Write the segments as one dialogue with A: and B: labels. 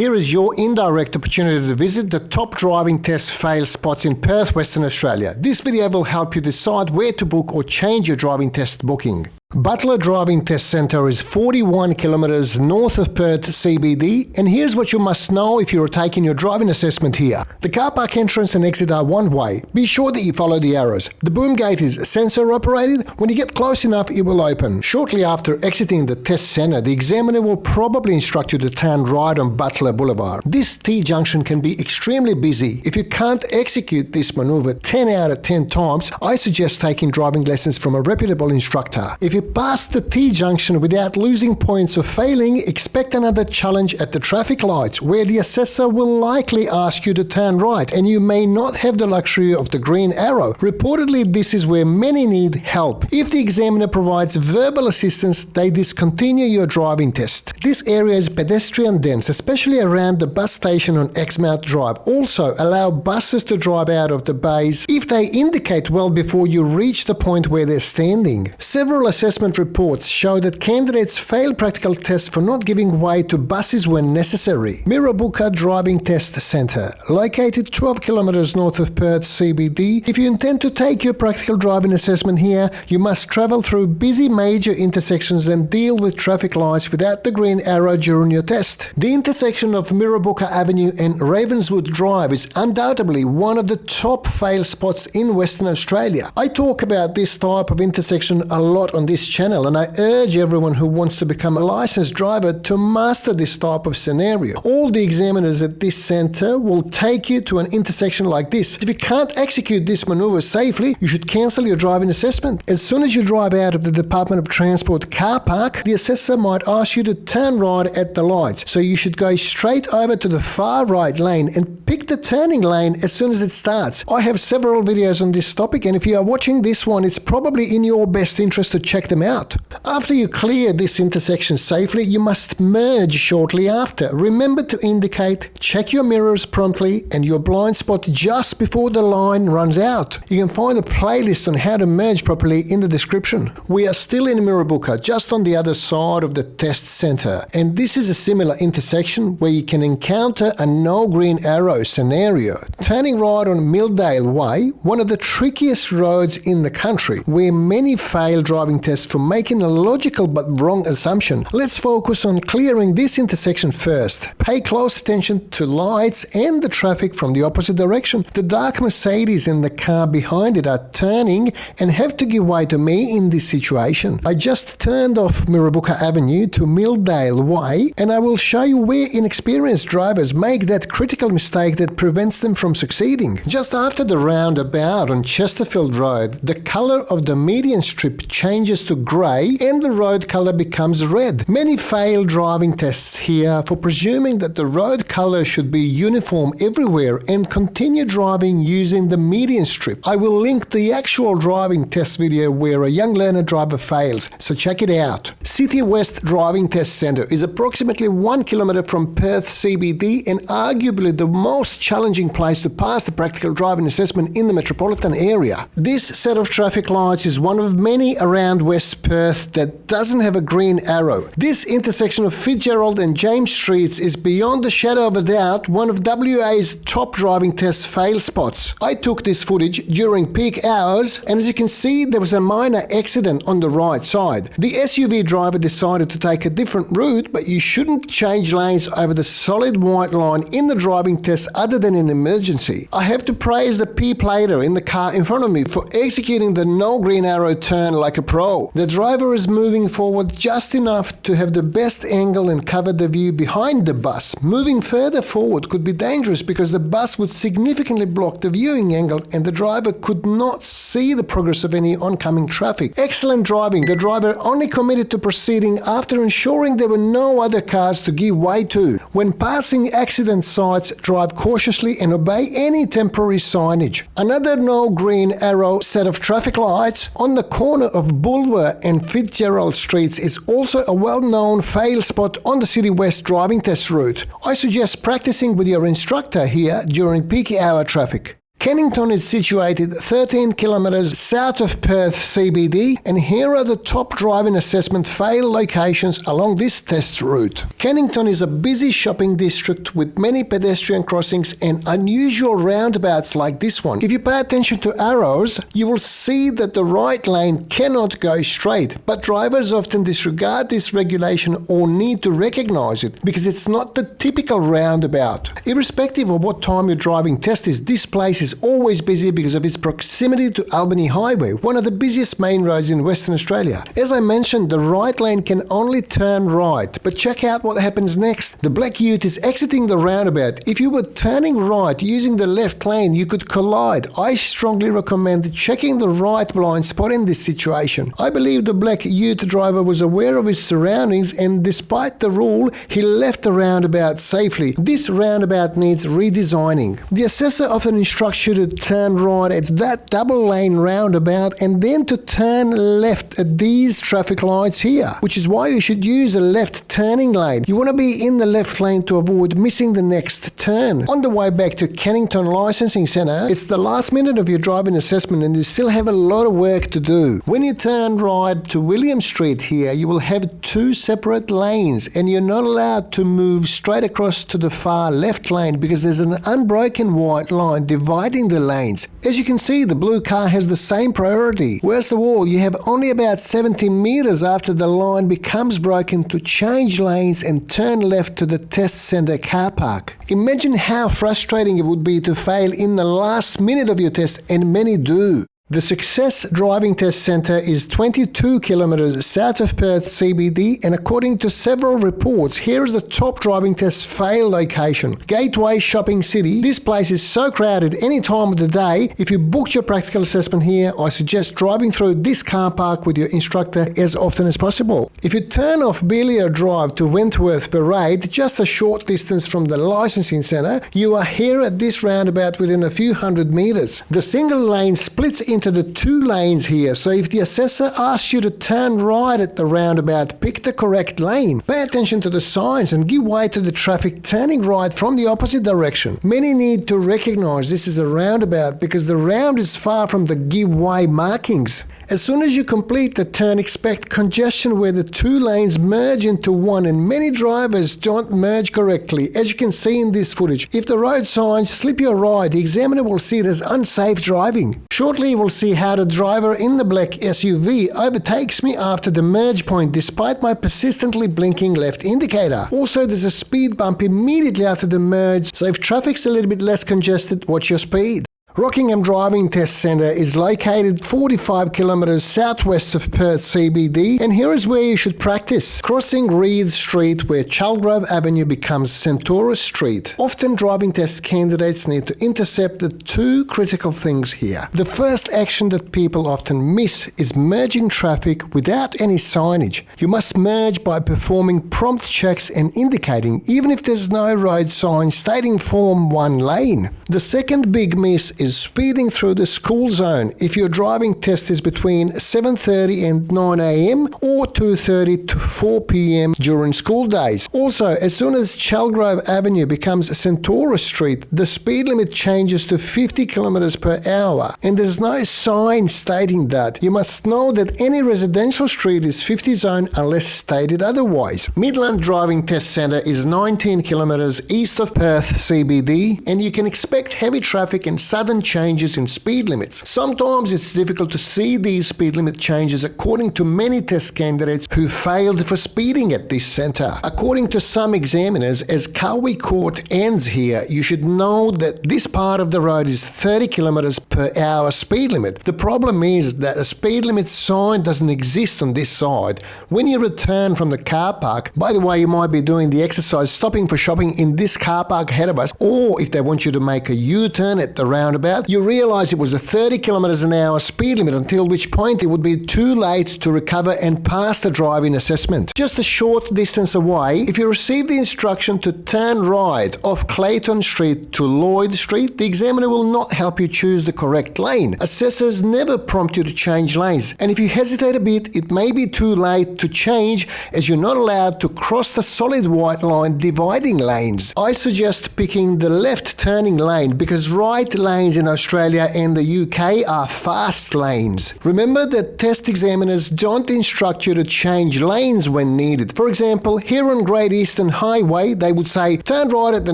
A: here is your indirect opportunity to visit the top driving test fail spots in Perth, Western Australia. This video will help you decide where to book or change your driving test booking. Butler Driving Test Centre is 41 kilometres north of Perth CBD, and here's what you must know if you're taking your driving assessment here. The car park entrance and exit are one way. Be sure that you follow the arrows. The boom gate is sensor operated. When you get close enough, it will open. Shortly after exiting the test centre, the examiner will probably instruct you to turn right on Butler Boulevard. This T-junction can be extremely busy. If you can't execute this manoeuvre 10 out of 10 times, I suggest taking driving lessons from a reputable instructor. If you pass the T-junction without losing points or failing, expect another challenge at the traffic lights, where the assessor will likely ask you to turn right, and you may not have the luxury of the green arrow. Reportedly, this is where many need help. If the examiner provides verbal assistance, they discontinue your driving test. This area is pedestrian dense, especially around the bus station on Exmouth Drive. Also, allow buses to drive out of the bays if they indicate well before you reach the point where they're standing. Several assessment reports show that candidates fail practical tests for not giving way to buses when necessary. Mirrabooka Driving Test Centre, located 12 kilometres north of Perth CBD. If you intend to take your practical driving assessment here, you must travel through busy major intersections and deal with traffic lights without the green arrow during your test. The intersection of Mirrabooka Avenue and Ravenswood Drive is undoubtedly one of the top fail spots in Western Australia. I talk about this type of intersection a lot on this channel, and I urge everyone who wants to become a licensed driver to master this type of scenario. All the examiners at this centre will take you to an intersection like this. If you can't execute this manoeuvre safely, you should cancel your driving assessment. As soon as you drive out of the Department of Transport car park, the assessor might ask you to turn right at the lights, so you should go straight over to the far right lane and pick the turning lane as soon as it starts. I have several videos on this topic, and if you are watching this one, it's probably in your best interest to check them out. After you clear this intersection safely, you must merge shortly after. Remember to indicate, check your mirrors promptly and your blind spot just before the line runs out. You can find a playlist on how to merge properly in the description. We are still in Mirrabooka, just on the other side of the test centre, and this is a similar intersection where you can encounter a no green arrow scenario. Turning right on Milldale Way, one of the trickiest roads in the country, where many fail driving tests for making a logical but wrong assumption. Let's focus on clearing this intersection first. Pay close attention to lights and the traffic from the opposite direction. The dark Mercedes and the car behind it are turning and have to give way to me in this situation. I just turned off Mirrabooka Avenue to Milldale Way, and I will show you where inexperienced drivers make that critical mistake that prevents them from succeeding. Just after the roundabout on Chesterfield Road, the colour of the median strip changes to grey and the road colour becomes red. Many fail driving tests here for presuming that the road colour should be uniform everywhere and continue driving using the median strip. I will link the actual driving test video where a young learner driver fails, so check it out. City West Driving Test Centre is approximately 1 kilometre from Perth CBD and arguably the most challenging place to pass the practical driving assessment in the metropolitan area. This set of traffic lights is one of many around West Perth that doesn't have a green arrow. This intersection of Fitzgerald and James Streets is beyond the shadow of a doubt one of WA's top driving test fail spots. I took this footage during peak hours, and as you can see, there was a minor accident on the right side. The SUV driver decided to take a different route, but you shouldn't change lanes over the solid white line in the driving test other than in emergency. I have to praise the P-plater in the car in front of me for executing the no green arrow turn like a pro. The driver is moving forward just enough to have the best angle and cover the view behind the bus. Moving further forward could be dangerous because the bus would significantly block the viewing angle and the driver could not see the progress of any oncoming traffic. Excellent driving. The driver only committed to proceeding after ensuring there were no other cars to give way to. When passing accident sites, drive cautiously and obey any temporary signage. Another no green arrow set of traffic lights on the corner of Butler and Fitzgerald Streets is also a well-known fail spot on the City West driving test route. I suggest practicing with your instructor here during peak hour traffic. Cannington is situated 13 kilometres south of Perth CBD, and here are the top driving assessment fail locations along this test route. Cannington is a busy shopping district with many pedestrian crossings and unusual roundabouts like this one. If you pay attention to arrows, you will see that the right lane cannot go straight, but drivers often disregard this regulation or need to recognise it because it's not the typical roundabout. Irrespective of what time your driving test is, this place is always busy because of its proximity to Albany Highway, one of the busiest main roads in Western Australia. As I mentioned, the right lane can only turn right, but check out what happens next. The black ute is exiting the roundabout. If you were turning right using the left lane, you could collide. I strongly recommend checking the right blind spot in this situation. I believe the black ute driver was aware of his surroundings, and despite the rule, he left the roundabout safely. This roundabout needs redesigning. The assessor often instructs you to turn right at that double lane roundabout and then to turn left at these traffic lights here, which is why you should use a left turning lane. You want to be in the left lane to avoid missing the next turn. On the way back to Cannington Licensing Centre, it's the last minute of your driving assessment and you still have a lot of work to do. When you turn right to William Street here, you will have two separate lanes and you're not allowed to move straight across to the far left lane because there's an unbroken white line dividing the lanes. As you can see, the blue car has the same priority. Worst of all, you have only about 70 metres after the line becomes broken to change lanes and turn left to the test centre car park. Imagine how frustrating it would be to fail in the last minute of your test, and many do. The Success Driving Test Centre is 22 kilometres south of Perth CBD, and according to several reports, here is the top driving test fail location. Gateway Shopping City. This place is so crowded any time of the day. If you booked your practical assessment here, I suggest driving through this car park with your instructor as often as possible. If you turn off Butler Drive to Wentworth Parade, just a short distance from the licensing centre, you are here at this roundabout within a few hundred metres. The single lane splits into the two lanes here, so if the assessor asks you to turn right at the roundabout, pick the correct lane. Pay attention to the signs and give way to the traffic turning right from the opposite direction. Many need to recognise this is a roundabout because the round is far from the give way markings. As soon as you complete the turn, expect congestion where the two lanes merge into one, and many drivers don't merge correctly, as you can see in this footage. If the road signs slip your ride, the examiner will see it as unsafe driving. Shortly you will see how the driver in the black SUV overtakes me after the merge point despite my persistently blinking left indicator. Also, there's a speed bump immediately after the merge, so if traffic's a little bit less congested, watch your speed. Rockingham Driving Test Centre is located 45 kilometres southwest of Perth CBD, and here is where you should practice. Crossing Reed Street where Chalgrove Avenue becomes Centaurus Street. Often driving test candidates need to intercept the two critical things here. The first action that people often miss is merging traffic without any signage. You must merge by performing prompt checks and indicating, even if there's no road sign stating form one lane. The second big miss is speeding through the school zone if your driving test is between 7:30 and 9 a.m. or 2:30 to 4 p.m. during school days. Also, as soon as Chalgrove Avenue becomes Centaurus Street, the speed limit changes to 50 kilometers per hour, and there's no sign stating that. You must know that any residential street is 50 zone unless stated otherwise. Midland Driving Test Centre is 19 kilometers east of Perth CBD, and you can expect heavy traffic and sudden changes in speed limits. Sometimes it's difficult to see these speed limit changes according to many test candidates who failed for speeding at this centre. According to some examiners, as Cowie Court ends here, you should know that this part of the road is 30 kilometers per hour speed limit. The problem is that a speed limit sign doesn't exist on this side. When you return from the car park, by the way, you might be doing the exercise stopping for shopping in this car park ahead of us, or if they want you to make a U-turn at the roundabout, you realise it was a 30 kilometres an hour speed limit, until which point it would be too late to recover and pass the driving assessment. Just a short distance away, if you receive the instruction to turn right off Clayton Street to Lloyd Street, the examiner will not help you choose the correct lane. Assessors never prompt you to change lanes, and if you hesitate a bit, it may be too late to change, as you're not allowed to cross the solid white line dividing lanes. I suggest picking the left turning lane because right lanes lanes in Australia and the UK are fast lanes. Remember that test examiners don't instruct you to change lanes when needed. For example, here on Great Eastern Highway, they would say, turn right at the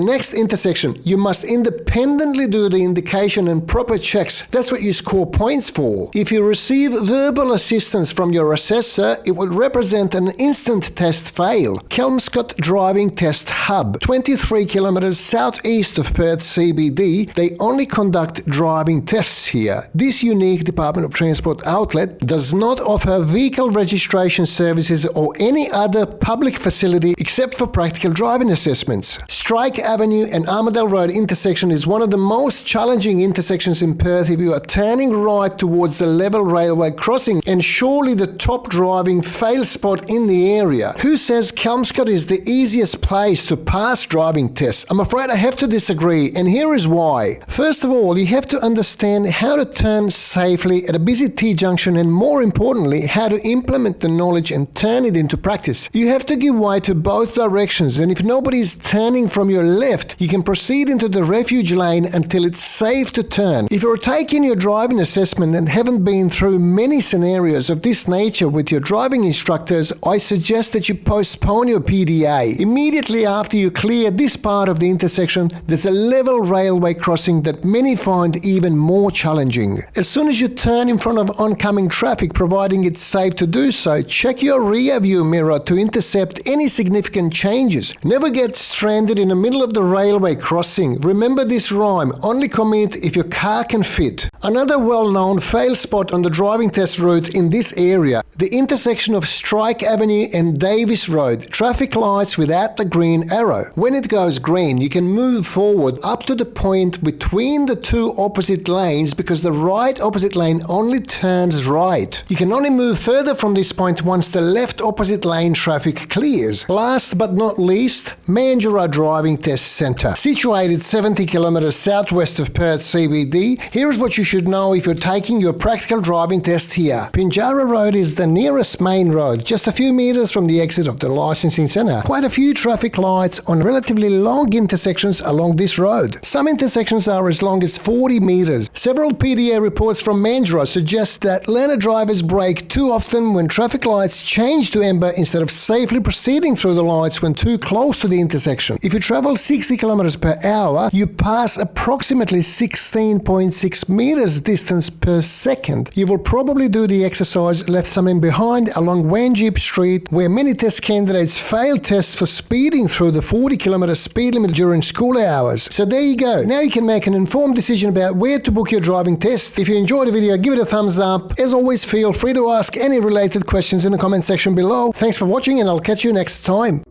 A: next intersection. You must independently do the indication and proper checks. That's what you score points for. If you receive verbal assistance from your assessor, it will represent an instant test fail. Kelmscott Driving Test Hub, 23 kilometres southeast of Perth CBD, they only conduct driving tests here. This unique Department of Transport outlet does not offer vehicle registration services or any other public facility except for practical driving assessments. Strike Avenue and Armadale Road intersection is one of the most challenging intersections in Perth if you are turning right towards the level railway crossing, and surely the top driving fail spot in the area. Who says Kelmscott is the easiest place to pass driving tests? I'm afraid I have to disagree, and here is why. First of all, you have to understand how to turn safely at a busy T-junction, and more importantly, how to implement the knowledge and turn it into practice. You have to give way to both directions, and if nobody is turning from your left, you can proceed into the refuge lane until it's safe to turn. If you're taking your driving assessment and haven't been through many scenarios of this nature with your driving instructors, I suggest that you postpone your PDA. Immediately after you clear this part of the intersection, there's a level railway crossing that many find even more challenging. As soon as you turn in front of oncoming traffic, providing it's safe to do so, check your rear view mirror to intercept any significant changes. Never get stranded in the middle of the railway crossing. Remember this rhyme, only commit if your car can fit. Another well-known fail spot on the driving test route in this area, the intersection of Strike Avenue and Davis Road, traffic lights without the green arrow. When it goes green, you can move forward up to the point between the two opposite lanes because the right opposite lane only turns right. You can only move further from this point once the left opposite lane traffic clears. Last but not least, Mandurah Driving Test Centre. Situated 70 kilometres southwest of Perth CBD, here is what you should know if you're taking your practical driving test here. Mandurah Road is the nearest main road, just a few metres from the exit of the licensing centre. Quite a few traffic lights on relatively long intersections along this road. Some intersections are as long as 40 metres. Several PDA reports from Mandurah suggest that learner drivers brake too often when traffic lights change to amber instead of safely proceeding through the lights when too close to the intersection. If you travel 60 kilometres per hour, you pass approximately 16.6 metres distance per second. You will probably do the exercise left something behind along Wanjeep Street, where many test candidates fail tests for speeding through the 40 kilometre speed limit during school hours. So there you go. Now you can make an informed decision about where to book your driving test. If you enjoyed the video, give it a thumbs up. As always, feel free to ask any related questions in the comment section below. Thanks for watching, and I'll catch you next time.